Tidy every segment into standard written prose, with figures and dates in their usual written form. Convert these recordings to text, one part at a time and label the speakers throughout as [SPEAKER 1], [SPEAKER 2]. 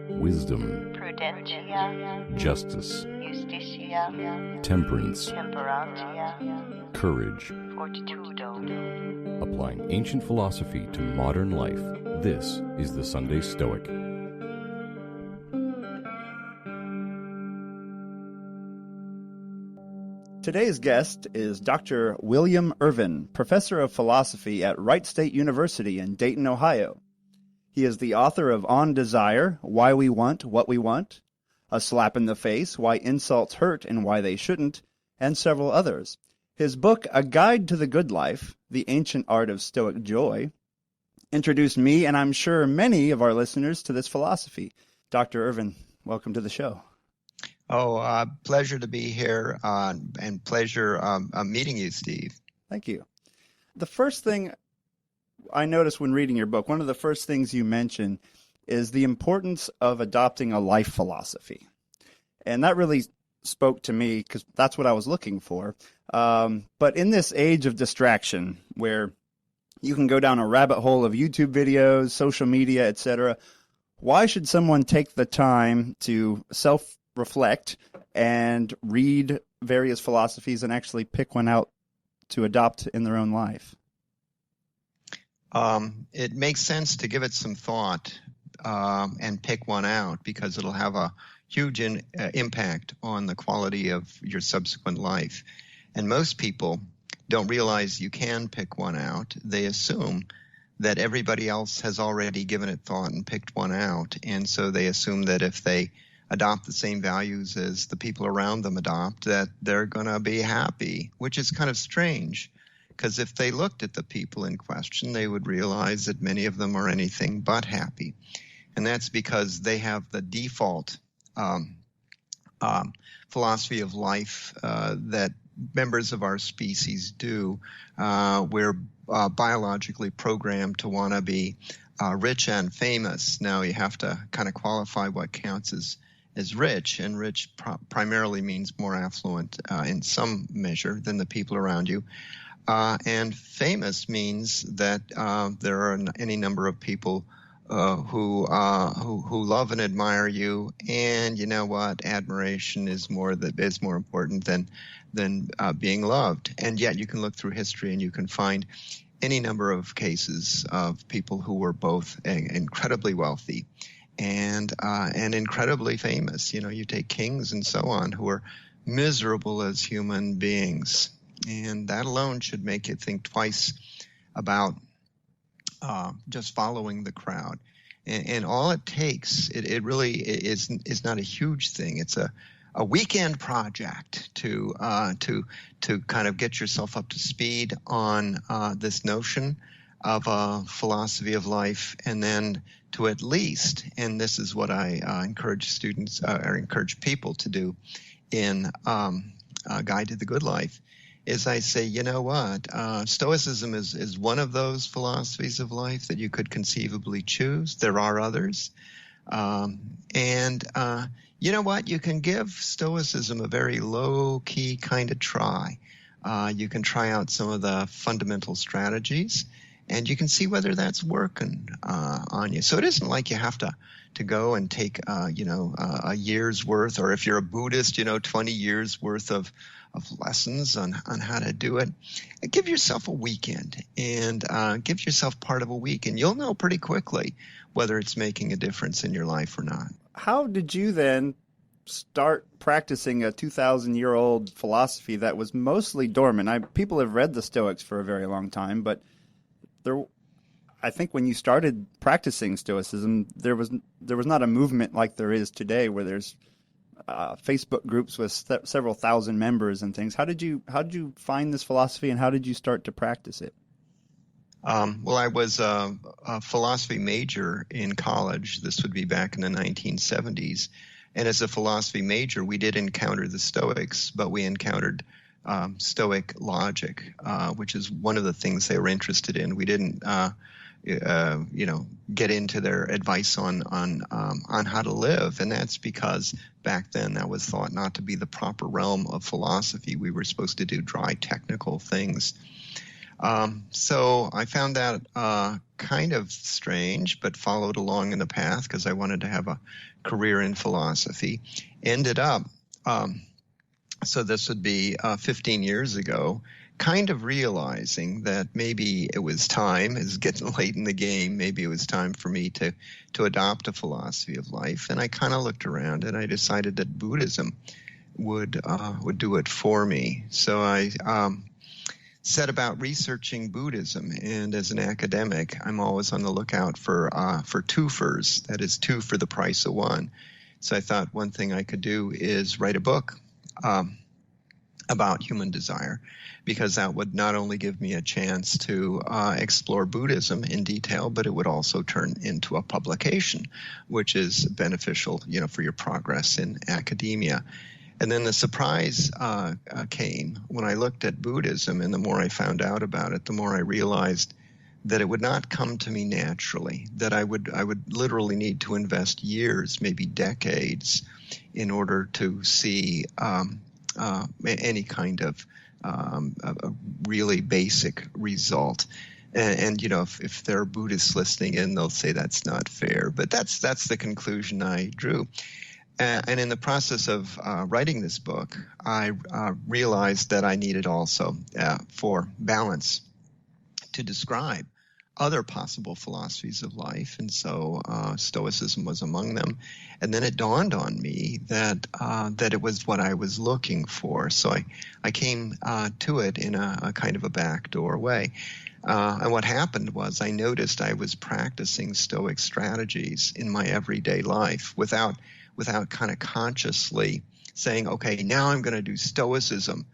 [SPEAKER 1] wisdom,
[SPEAKER 2] prudentia,
[SPEAKER 1] justice,
[SPEAKER 2] justitia,
[SPEAKER 1] temperance,
[SPEAKER 2] temperantia,
[SPEAKER 1] courage.
[SPEAKER 2] fortitudo.
[SPEAKER 1] Applying ancient philosophy to modern life, this is the Sunday Stoic.
[SPEAKER 3] Today's guest is Dr. William Irvine, professor of philosophy at Wright State University in Dayton, Ohio. He is the author of On Desire, Why We Want What We Want, A Slap in the Face, Why Insults Hurt and Why They Shouldn't, and several others. His book, A Guide to the Good Life, The Ancient Art of Stoic Joy, introduced me, and I'm sure many of our listeners, to this philosophy. Dr. Irvine, welcome to the show.
[SPEAKER 4] Pleasure to be here, and pleasure meeting you, Steve.
[SPEAKER 3] Thank you. The first thing I noticed when reading your book, one of the first things you mention is the importance of adopting a life philosophy. And that really spoke to me because that's what I was looking for. But in this age of distraction where you can go down a rabbit hole of YouTube videos, social media, etc., why should someone take the time to self-reflect and read various philosophies and actually pick one out to adopt in their own life?
[SPEAKER 4] It makes sense to give it some thought and pick one out because it'll have a huge impact on the quality of your subsequent life. And most people don't realize you can pick one out. They assume that everybody else has already given it thought and picked one out. And so they assume that if they adopt the same values as the people around them adopt, that they're going to be happy, which is kind of strange. Because if they looked at the people in question, they would realize that many of them are anything but happy. And that's because they have the default philosophy of life that members of our species do. We're biologically programmed to want to be rich and famous. Now you have to kind of qualify what counts as rich, and rich primarily means more affluent in some measure than the people around you. And famous means that there are any number of people who love and admire you, and you know what? Admiration is more important than being loved. And yet, you can look through history and you can find any number of cases of people who were both incredibly wealthy and incredibly famous. You know, you take kings and so on who are miserable as human beings. And that alone should make you think twice about just following the crowd. And all it takes, it really is not a huge thing. It's a weekend project to kind of get yourself up to speed on this notion of a philosophy of life, and then to at least, and this is what I encourage students or encourage people to do in Guide to the Good Life, is I say, you know what, Stoicism is one of those philosophies of life that you could conceivably choose. There are others. And you know what, you can give Stoicism a very low-key kind of try. You can try out some of the fundamental strategies, and you can see whether that's working on you. So it isn't like you have to go and take, a year's worth, or if you're a Buddhist, 20 years worth of lessons on how to do it. Give yourself a weekend and give yourself part of a week, and you'll know pretty quickly whether it's making a difference in your life or not.
[SPEAKER 3] How did you then start practicing a 2,000-year-old philosophy that was mostly dormant? People have read the Stoics for a very long time, but I think when you started practicing Stoicism, there was not a movement like there is today, where there's Facebook groups with several thousand members and things. How did you find this philosophy, and how did you start to practice it?
[SPEAKER 4] Well, I was a philosophy major in college. This would be back in the 1970s. And as a philosophy major, we did encounter the Stoics, but we encountered Stoic logic, which is one of the things they were interested in. We didn't get into their advice on how to live. And that's because back then that was thought not to be the proper realm of philosophy. We were supposed to do dry technical things. So I found that kind of strange, but followed along in the path because I wanted to have a career in philosophy. Ended up, so this would be 15 years ago, kind of realizing that maybe it was time, it's getting late in the game, maybe it was time for me to adopt a philosophy of life. And I kind of looked around and I decided that Buddhism would do it for me. So I set about researching Buddhism, and as an academic, I'm always on the lookout for twofers, that is, two for the price of one. So I thought one thing I could do is write a book about human desire, because that would not only give me a chance to explore Buddhism in detail, but it would also turn into a publication, which is beneficial, for your progress in academia. And then the surprise came when I looked at Buddhism, and the more I found out about it, the more I realized that it would not come to me naturally, that I would literally need to invest years, maybe decades, in order to see any kind of a really basic result. And if there are Buddhists listening in, they'll say that's not fair. But that's the conclusion I drew. And in the process of writing this book, I realized that I needed also, for balance, to describe other possible philosophies of life. And so Stoicism was among them. And then it dawned on me that it was what I was looking for. So I came to it in a kind of a backdoor way. And what happened was I noticed I was practicing Stoic strategies in my everyday life without kind of consciously saying, okay, now I'm going to do Stoicism,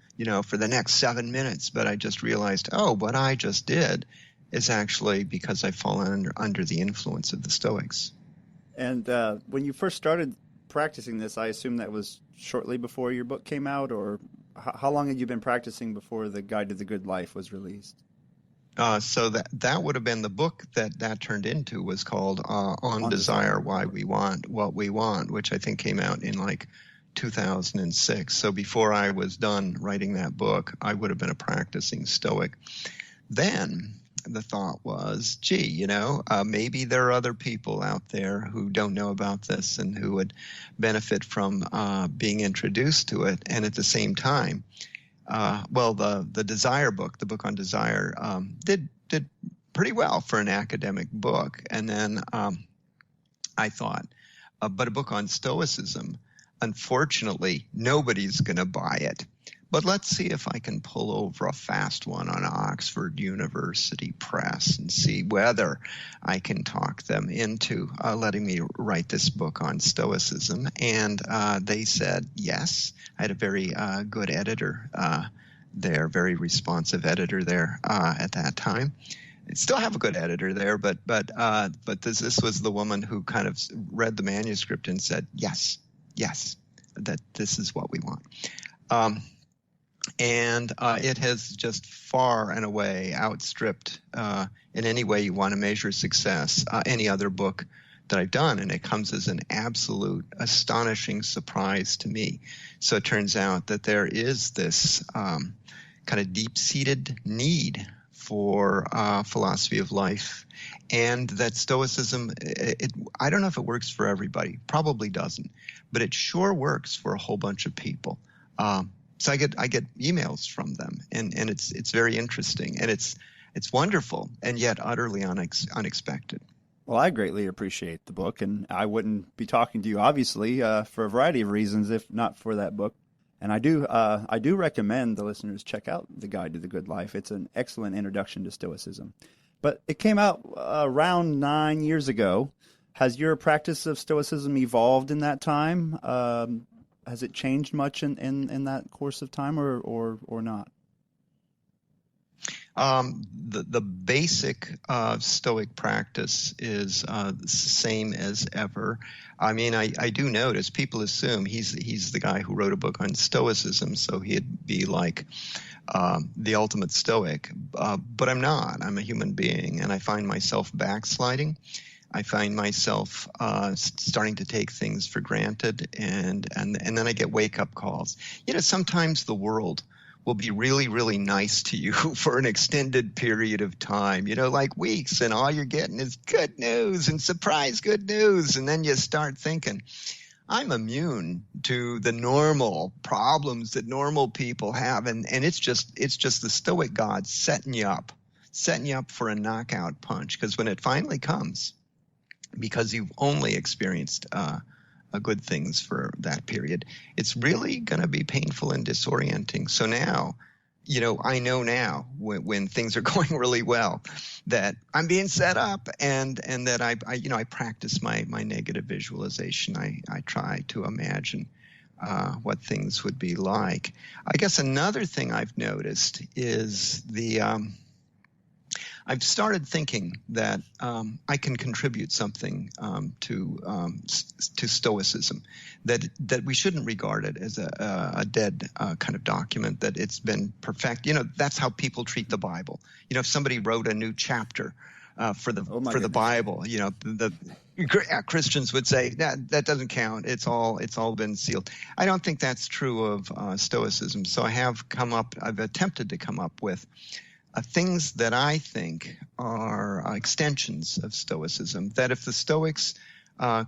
[SPEAKER 4] for the next 7 minutes. But I just realized, what I just did is actually because I've fallen under the influence of the Stoics.
[SPEAKER 3] And when you first started practicing this, I assume that was shortly before your book came out, or how long had you been practicing before the Guide to the Good Life was released?
[SPEAKER 4] So that would have been the book that turned into, was called On Desire, Why We Want What We Want, which I think came out in like 2006. So before I was done writing that book, I would have been a practicing Stoic. Then the thought was, maybe there are other people out there who don't know about this and who would benefit from being introduced to it. And at the same time, the Desire book, the book on desire, did pretty well for an academic book. And then I thought, but a book on Stoicism, unfortunately, nobody's going to buy it. But let's see if I can pull over a fast one on Oxford University Press and see whether I can talk them into letting me write this book on Stoicism. And they said yes. I had a very good editor there, very responsive editor there at that time. I still have a good editor there, but this was the woman who kind of read the manuscript and said, yes, that this is what we want. And it has just far and away outstripped, in any way you want to measure success, any other book that I've done. And it comes as an absolute astonishing surprise to me. So it turns out that there is this kind of deep-seated need for philosophy of life, and that Stoicism, I don't know if it works for everybody, probably doesn't, but it sure works for a whole bunch of people. So I get emails from them, and it's very interesting, and it's wonderful, and yet utterly unexpected.
[SPEAKER 3] Well, I greatly appreciate the book, and I wouldn't be talking to you, obviously, for a variety of reasons, if not for that book. And I do recommend the listeners check out The Guide to the Good Life. It's an excellent introduction to Stoicism. But it came out around 9 years ago. Has your practice of Stoicism evolved in that time? Has it changed much in that course of time, or not?
[SPEAKER 4] The basic Stoic practice is the same as ever. I mean, I do notice people assume he's the guy who wrote a book on Stoicism, so he'd be like the ultimate Stoic. But I'm not. I'm a human being, and I find myself backsliding. I find myself starting to take things for granted, and then I get wake-up calls. Sometimes the world will be really, really nice to you for an extended period of time, like weeks, and all you're getting is good news and surprise good news. And then you start thinking, I'm immune to the normal problems that normal people have. And it's just the Stoic God setting you up for a knockout punch. Because when it finally comes, because you've only experienced good things for that period, it's really going to be painful and disorienting. So now, I know now when things are going really well that I'm being set up, and that I practice my negative visualization. I try to imagine what things would be like. I guess another thing I've noticed is I've started thinking that I can contribute something to Stoicism, that we shouldn't regard it as a dead kind of document, that it's been perfect. That's how people treat the Bible. If somebody wrote a new chapter for the Bible, the Christians would say that doesn't count. It's all been sealed. I don't think that's true of Stoicism. So I've attempted to come up with things that I think are extensions of Stoicism, that if the Stoics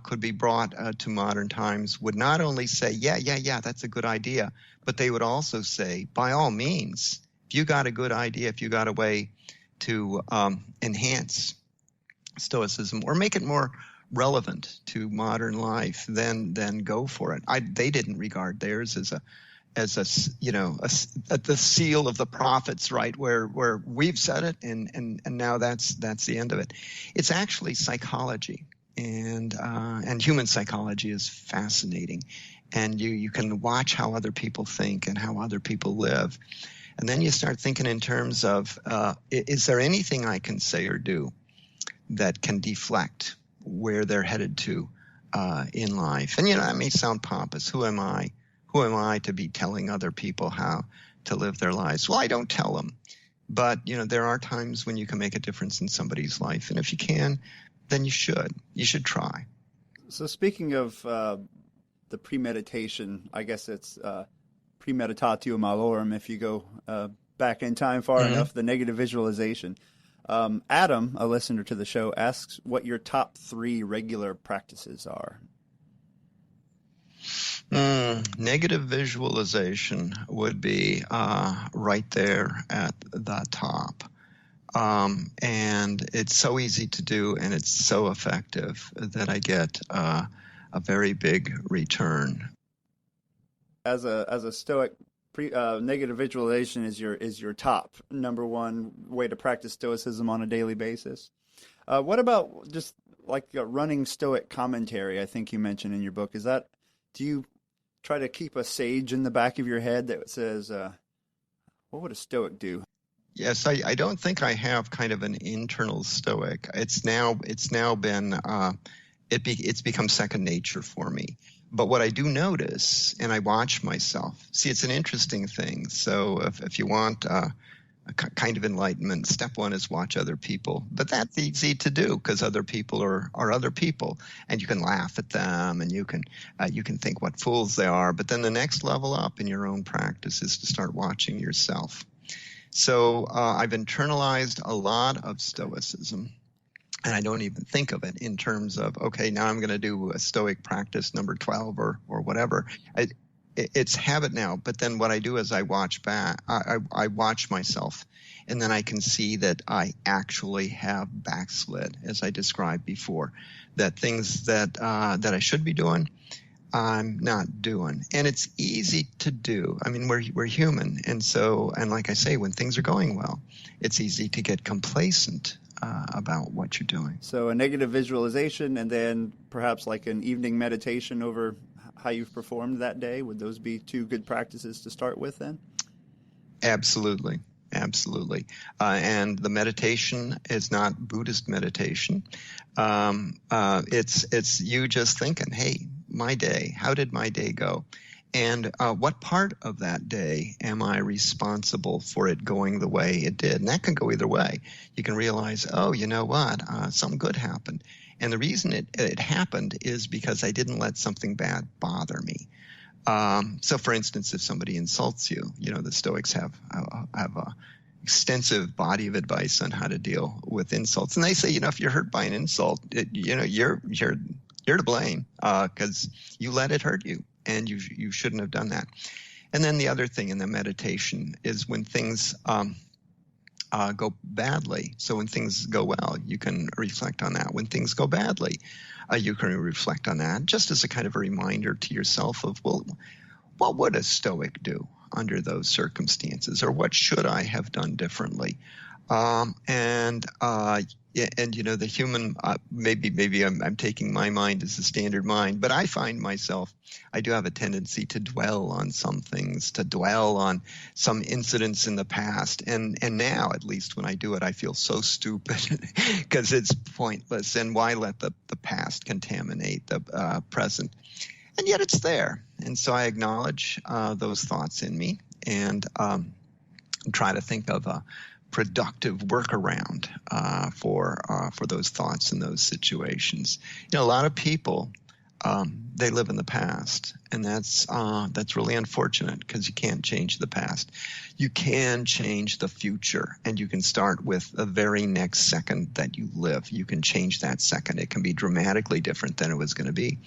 [SPEAKER 4] could be brought to modern times, would not only say, yeah, that's a good idea, but they would also say, by all means, if you got a good idea, if you got a way to enhance Stoicism or make it more relevant to modern life, then go for it. They didn't regard theirs as the seal of the prophets, right? Where we've said it, and now that's the end of it. It's actually psychology, and human psychology is fascinating, and you can watch how other people think and how other people live, and then you start thinking in terms of is there anything I can say or do that can deflect where they're headed to in life? And that may sound pompous. Who am I? Who am I to be telling other people how to live their lives? Well, I don't tell them. But, there are times when you can make a difference in somebody's life. And if you can, then you should. You should try.
[SPEAKER 3] So speaking of the premeditation, I guess it's premeditatio malorum if you go back in time far enough, the negative visualization. Adam, a listener to the show, asks what your top 3 regular practices are.
[SPEAKER 4] Negative visualization would be right there at the top. And it's so easy to do, and it's so effective that I get a very big return.
[SPEAKER 3] As a Stoic, negative visualization is your top number one way to practice Stoicism on a daily basis. What about just like a running Stoic commentary? I think you mentioned in your book. Do you try to keep a sage in the back of your head that says, what would a Stoic do?
[SPEAKER 4] Yes, I don't think I have kind of an internal Stoic. It's now been it's become second nature for me. But what I do notice, and I watch myself. See, it's an interesting thing. So if you want a kind of enlightenment, step 1 is watch other people. But that's easy to do because other people are other people, and you can laugh at them, and you can think what fools they are. But then the next level up in your own practice is to start watching yourself. So I've internalized a lot of Stoicism, and I don't even think of it in terms of, okay, now I'm going to do a Stoic practice number 12 or whatever. It's habit now. But then what I do is I watch back. I watch myself, and then I can see that I actually have backslid, as I described before, that things that I should be doing, I'm not doing. And it's easy to do. I mean, we're human. And like I say, when things are going well, it's easy to get complacent about what you're doing.
[SPEAKER 3] So a negative visualization, and then perhaps like an evening meditation over how you've performed that day. Would those be 2 good practices to start with then?
[SPEAKER 4] Absolutely. And the meditation is not Buddhist meditation. It's you just thinking, hey, my day, how did my day go? And what part of that day am I responsible for it going the way it did? And that can go either way. You can realize, oh, you know what? Something good happened. And the reason it happened is because I didn't let something bad bother me. So, for instance, if somebody insults you, the Stoics have a extensive body of advice on how to deal with insults, and they say, if you're hurt by an insult, you're to blame because you let it hurt you, and you shouldn't have done that. And then the other thing in the meditation is when things go badly. So when things go well, you can reflect on that. When things go badly, you can reflect on that, just as a kind of a reminder to yourself of, well, what would a Stoic do under those circumstances, or what should I have done differently? The human, maybe I'm taking my mind as the standard mind, but I find myself, I do have a tendency to dwell on some things, to dwell on some incidents in the past. And now, at least when I do it, I feel so stupid because it's pointless. And why let the past contaminate the present? And yet it's there. And so I acknowledge those thoughts in me and try to think of a productive workaround for those thoughts in those situations. A lot of people, they live in the past, and that's really unfortunate because you can't change the past. You can change the future, and you can start with the very next second that you live. You can change that second. It can be dramatically different than it was going to be.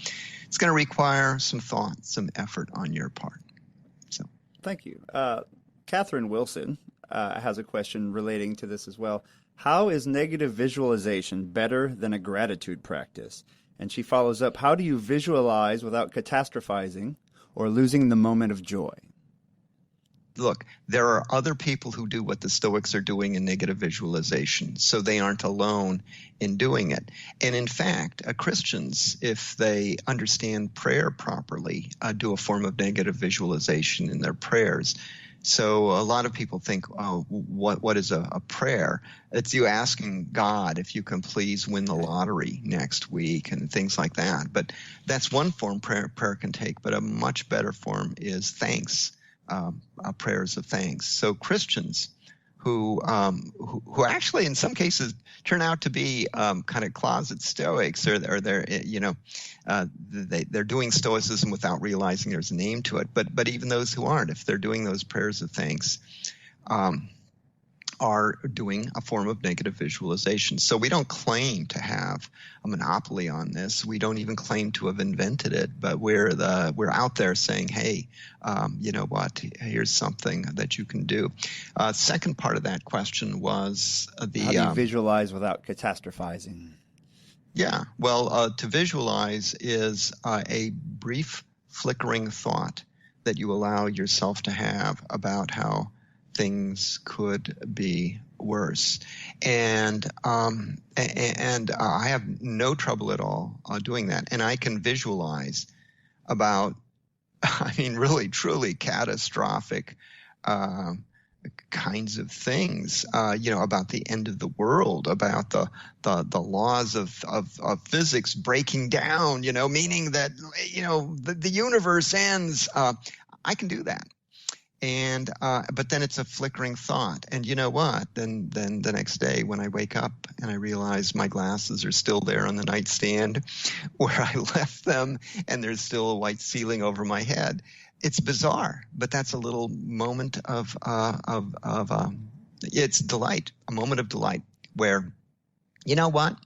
[SPEAKER 4] It's going to require some thought, some effort on your part. So,
[SPEAKER 3] thank you. Catherine Wilson has a question relating to this as well. How is negative visualization better than a gratitude practice? And she follows up, how do you visualize without catastrophizing or losing the moment of joy?
[SPEAKER 4] Look, there are other people who do what the Stoics are doing in negative visualization, so they aren't alone in doing it. And in fact, Christians, if they understand prayer properly, do a form of negative visualization in their prayers. So a lot of people think, oh, what is a prayer? It's you asking God if you can please win the lottery next week and things like that. But that's one form prayer can take, but a much better form is thanks, prayers of thanks. So Christians who actually in some cases turn out to be kind of closet Stoics, or they're they're doing Stoicism without realizing there's a name to it. But even those who aren't, if they're doing those prayers of thanks, are doing a form of negative visualization. So we don't claim to have a monopoly on this. We don't even claim to have invented it, but we're out there saying, hey, you know what, here's something that you can do. Second part of that question was
[SPEAKER 3] how do you visualize without catastrophizing?
[SPEAKER 4] Yeah, well, to visualize is a brief flickering thought that you allow yourself to have about how things could be worse, and I have no trouble at all doing that, and I can visualize about, really truly catastrophic kinds of things, about the end of the world, about the laws of physics breaking down, meaning that the universe ends. I can do that. And but then it's a flickering thought, and you know what? Then the next day when I wake up and I realize my glasses are still there on the nightstand where I left them, and there's still a white ceiling over my head. It's bizarre, but that's a little moment of it's delight, a moment of delight where, you know what?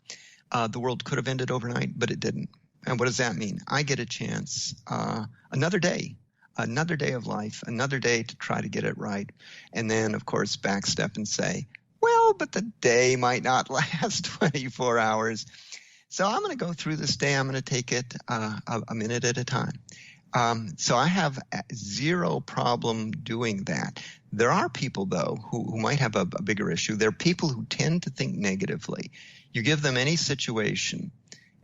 [SPEAKER 4] The world could have ended overnight, but it didn't. And what does that mean? I get a chance, another day of life, another day to try to get it right. And then, of course, backstep and say, well, but the day might not last 24 hours. So I'm going to go through this day. I'm going to take it a minute at a time. So I have zero problem doing that. There are people, though, who might have a bigger issue. There are people who tend to think negatively. You give them any situation,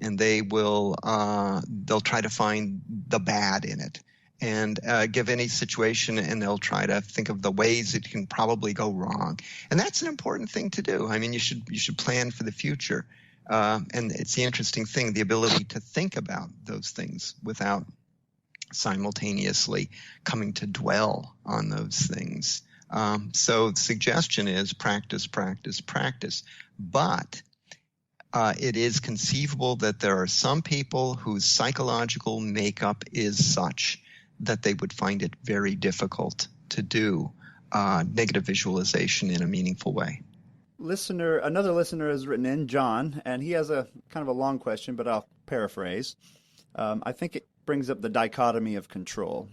[SPEAKER 4] and they'll try to find the bad in it. And give any situation, and they'll try to think of the ways it can probably go wrong. And that's an important thing to do. You should plan for the future. And it's the interesting thing, the ability to think about those things without simultaneously coming to dwell on those things. So the suggestion is practice, practice, practice. But it is conceivable that there are some people whose psychological makeup is such that they would find it very difficult to do negative visualization in a meaningful way.
[SPEAKER 3] Another listener has written in, John, and he has a kind of a long question, but I'll paraphrase. I think it brings up the dichotomy of control.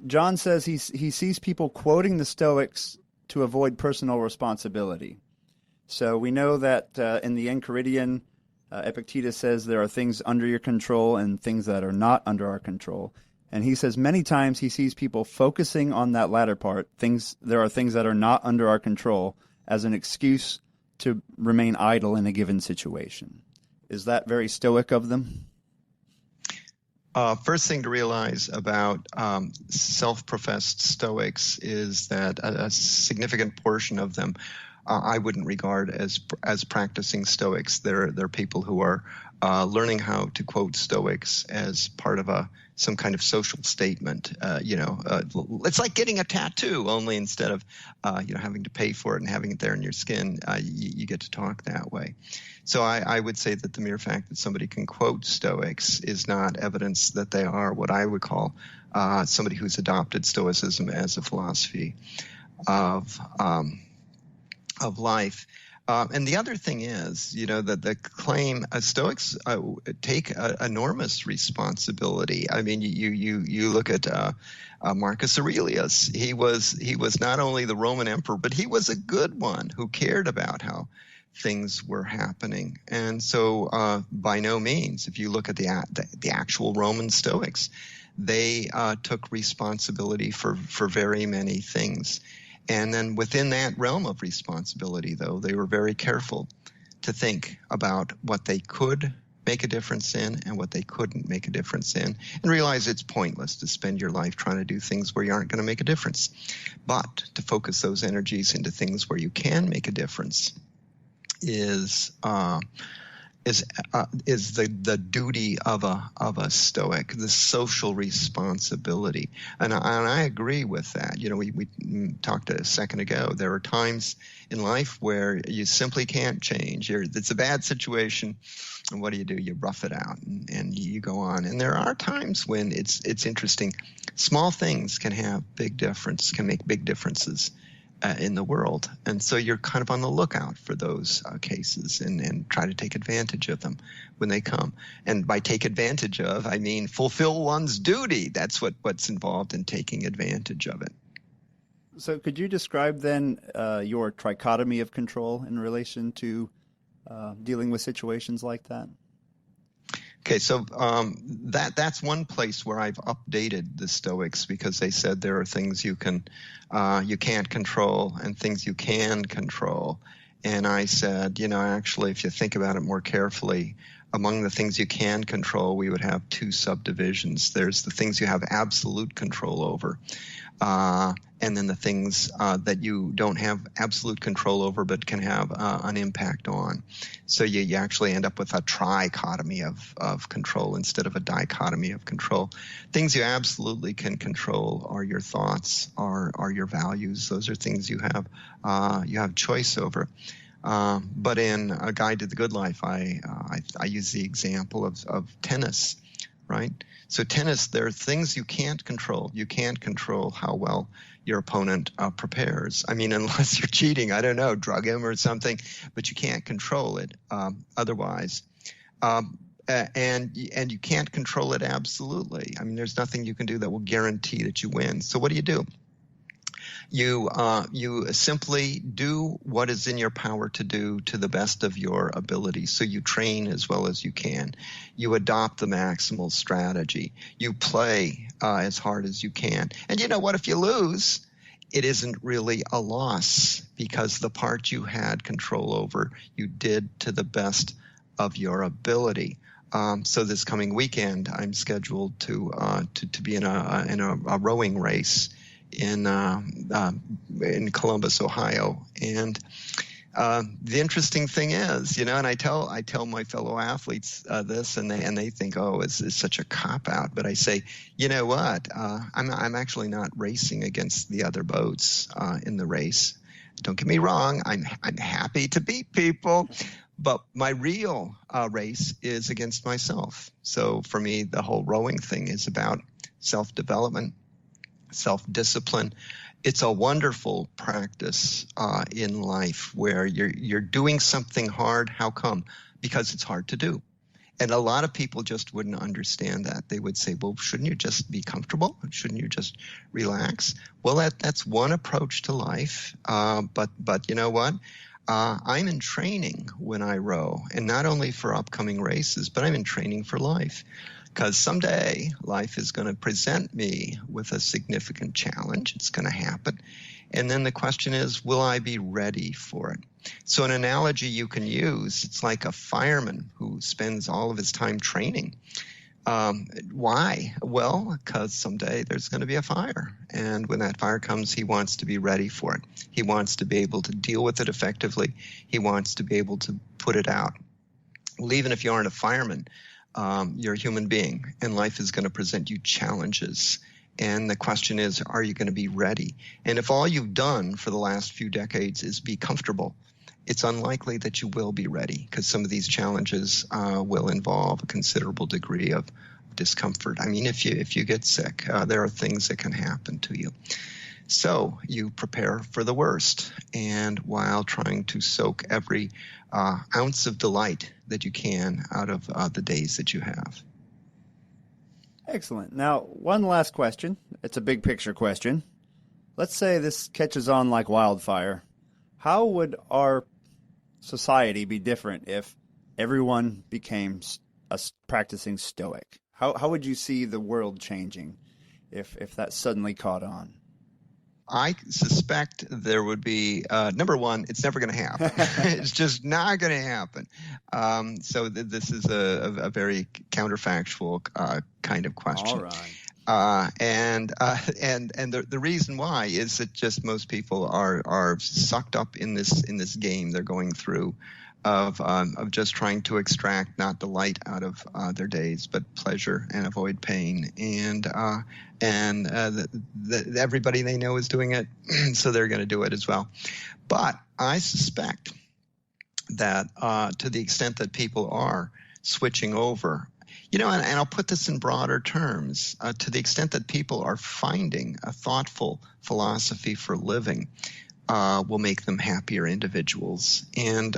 [SPEAKER 3] John says he sees people quoting the Stoics to avoid personal responsibility. So we know that in the Enchiridion, Epictetus says there are things under your control and things that are not under our control. And he says many times he sees people focusing on that latter part, there are things that are not under our control, as an excuse to remain idle in a given situation. Is that very Stoic of them?
[SPEAKER 4] First thing to realize about self-professed Stoics is that a significant portion of them I wouldn't regard as practicing Stoics. They're people who are learning how to quote Stoics as part of some kind of social statement. It's like getting a tattoo, only instead of having to pay for it and having it there in your skin, you get to talk that way. So I would say that the mere fact that somebody can quote Stoics is not evidence that they are what I would call somebody who's adopted Stoicism as a philosophy of life. And the other thing is, that the claim Stoics take enormous responsibility. I mean, you look at Marcus Aurelius. He was not only the Roman emperor, but he was a good one who cared about how things were happening. And so, by no means, if you look at the actual Roman Stoics, they took responsibility for very many things. And then within that realm of responsibility, though, they were very careful to think about what they could make a difference in and what they couldn't make a difference in, and realize it's pointless to spend your life trying to do things where you aren't going to make a difference, but to focus those energies into things where you can make a difference is the duty of a Stoic, the social responsibility, and I agree with that. We talked a second ago. There are times in life where you simply can't change. It's a bad situation, and what do? You rough it out and you go on. And there are times when it's interesting. Small things can make big differences in the world. And so you're kind of on the lookout for those cases and try to take advantage of them when they come. And by take advantage of, I mean fulfill one's duty. That's what's involved in taking advantage of it.
[SPEAKER 3] So could you describe then your trichotomy of control in relation to dealing with situations like that?
[SPEAKER 4] Okay, so that's one place where I've updated the Stoics, because they said there are things you can't control and things you can control. And I said, actually, if you think about it more carefully, among the things you can control, we would have two subdivisions. There's the things you have absolute control over, and then the things that you don't have absolute control over but can have an impact on. So you actually end up with a trichotomy of control instead of a dichotomy of control. Things you absolutely can control are your thoughts, are your values. Those are things you have choice over. But in A Guide to the Good Life, I use the example of tennis, right? So tennis, there are things you can't control. You can't control how well your opponent prepares. I mean, unless you're cheating, I don't know, drug him or something, but you can't control it otherwise. And you can't control it absolutely. I mean, there's nothing you can do that will guarantee that you win. So what do? You simply do what is in your power to do to the best of your ability. So you train as well as you can. You adopt the maximal strategy. You play as hard as you can. And you know what? If you lose, it isn't really a loss, because the part you had control over, you did to the best of your ability. So this coming weekend, I'm scheduled to be in a rowing race in Columbus, Ohio. And the interesting thing is, and I tell my fellow athletes this, and they think, oh, it's such a cop out. But I say, you know what? I'm actually not racing against the other boats in the race. Don't get me wrong. I'm happy to beat people, but my real race is against myself. So for me, the whole rowing thing is about self-development, self-discipline. It's a wonderful practice in life where you're doing something hard. How come? Because it's hard to do. And a lot of people just wouldn't understand that. They would say, well, shouldn't you just be comfortable? Shouldn't you just relax? Well, that's one approach to life. But you know what? I'm in training when I row, and not only for upcoming races, but I'm in training for life. Because someday life is going to present me with a significant challenge. It's going to happen. And then the question is, will I be ready for it? So an analogy you can use, it's like a fireman who spends all of his time training. Why? Well, because someday there's going to be a fire. And when that fire comes, he wants to be ready for it. He wants to be able to deal with it effectively. He wants to be able to put it out. Well, even if you aren't a fireman, you're a human being, and life is going to present you challenges. And the question is, are you going to be ready? And if all you've done for the last few decades is be comfortable, it's unlikely that you will be ready, because some of these challenges will involve a considerable degree of discomfort. I mean, if you get sick, there are things that can happen to you. So you prepare for the worst, and while trying to soak every ounce of delight that you can out of the days that you have.
[SPEAKER 3] Excellent. Now, one last question. It's a big picture question. Let's say this catches on like wildfire. How would our society be different if everyone became a practicing Stoic? How would you see the world changing if that suddenly caught on?
[SPEAKER 4] I suspect there would be, number one, it's never going to happen. It's just not going to happen. So this is a very counterfactual kind of question.
[SPEAKER 3] All right.
[SPEAKER 4] And the reason why is that just most people are sucked up in this game they're going through of just trying to extract not delight out of their days, but pleasure and avoid pain. And everybody they know is doing it, so they're going to do it as well. But I suspect that to the extent that people are switching over, and I'll put this in broader terms, to the extent that people are finding a thoughtful philosophy for living, will make them happier individuals. And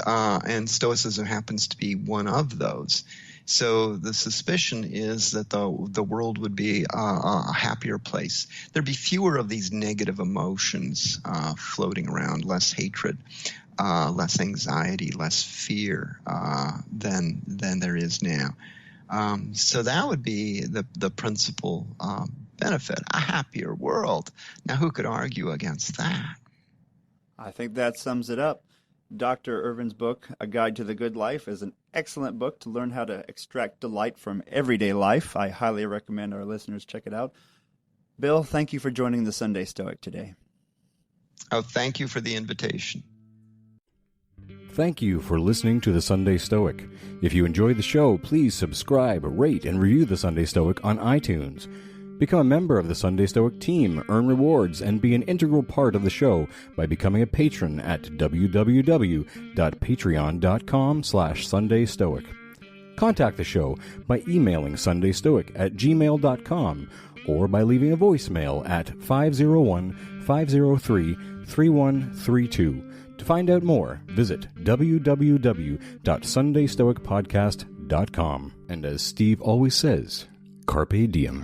[SPEAKER 4] Stoicism happens to be one of those. So the suspicion is that the world would be a happier place. There'd be fewer of these negative emotions floating around, less hatred, less anxiety, less fear than there is now. So that would be the principal benefit, a happier world. Now, who could argue against that?
[SPEAKER 3] I think that sums it up. Dr. Irvine's book, A Guide to the Good Life, is an excellent book to learn how to extract delight from everyday life. I highly recommend our listeners check it out. Bill, thank you for joining the Sunday Stoic today.
[SPEAKER 4] Oh, thank you for the invitation.
[SPEAKER 1] Thank you for listening to the Sunday Stoic. If you enjoyed the show, please subscribe, rate, and review the Sunday Stoic on iTunes. Become a member of the Sunday Stoic team, earn rewards, and be an integral part of the show by becoming a patron at www.patreon.com/SundayStoic. Contact the show by emailing sundaystoic@gmail.com or by leaving a voicemail at 501-503-3132. To find out more, visit www.sundaystoicpodcast.com. And as Steve always says, Carpe Diem.